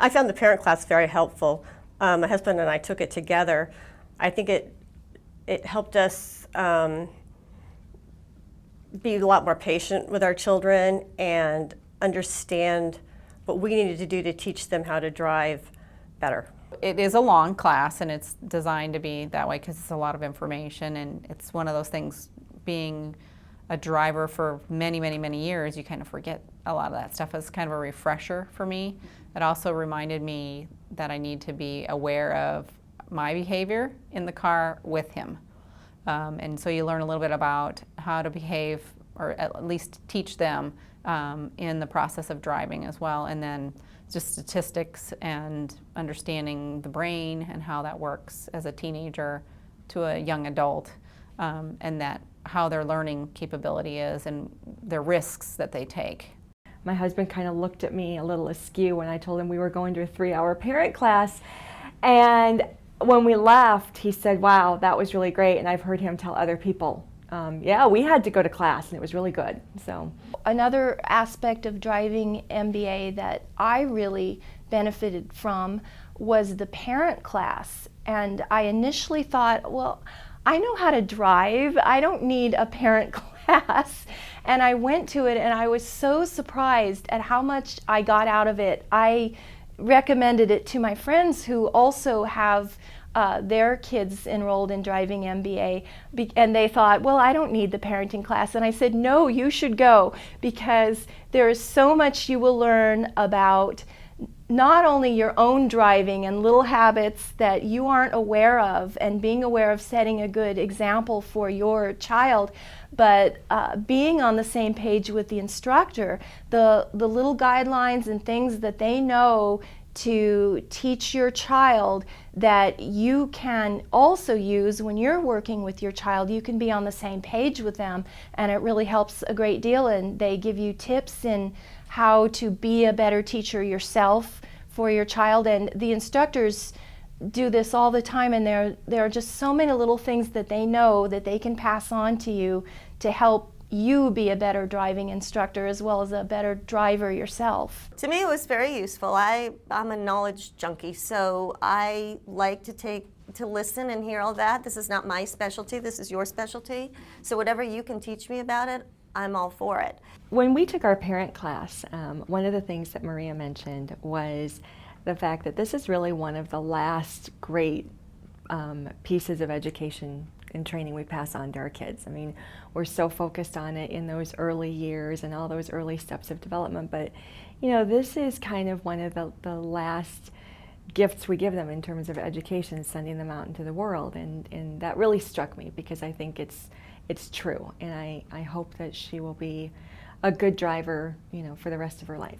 I found the parent class very helpful. My husband and I took it together. I think it helped us be a lot more patient with our children and understand what we needed to do to teach them how to drive better. It is a long class, and it's designed to be that way because it's a lot of information, and it's one of those things, being a driver for many, many, many years, you kind of forget a lot of that stuff. It's kind of a refresher for me. It also reminded me that I need to be aware of my behavior in the car with him. And so you learn a little bit about how to behave, or at least teach them in the process of driving as well. And then just statistics and understanding the brain and how that works as a teenager to a young adult, and that how their learning capability is and the risks that they take. My husband kind of looked at me a little askew when I told him we were going to a 3-hour parent class, and when we left, he said, "Wow, that was really great," and I've heard him tell other people, yeah, we had to go to class and it was really good. So another aspect of driving MBA that I really benefited from was the parent class. And I initially thought, well, I know how to drive, I don't need a parent class. And I went to it and I was so surprised at how much I got out of it. I recommended it to my friends who also have their kids enrolled in Driving MBA, and they thought, well, I don't need the parenting class. And I said, no, you should go, because there is so much you will learn about not only your own driving and little habits that you aren't aware of, and being aware of setting a good example for your child, but being on the same page with the instructor, the little guidelines and things that they know to teach your child that you can also use when you're working with your child. You can be on the same page with them, and it really helps a great deal. And they give you tips in how to be a better teacher yourself for your child. And the instructors do this all the time, and there are just so many little things that they know that they can pass on to you to help you be a better driving instructor as well as a better driver yourself. To me, it was very useful. I'm a knowledge junkie, so I like to listen and hear all that. This is not my specialty, this is your specialty. So whatever you can teach me about it, I'm all for it. when we took our parent class, one of the things that Maria mentioned was the fact that this is really one of the last great pieces of education and training we pass on to our kids. I mean, we're so focused on it in those early years and all those early steps of development, but you know, this is kind of one of the last gifts we give them in terms of education, sending them out into the world, and that really struck me because I think it's true, and I hope that she will be a good driver, you know, for the rest of her life.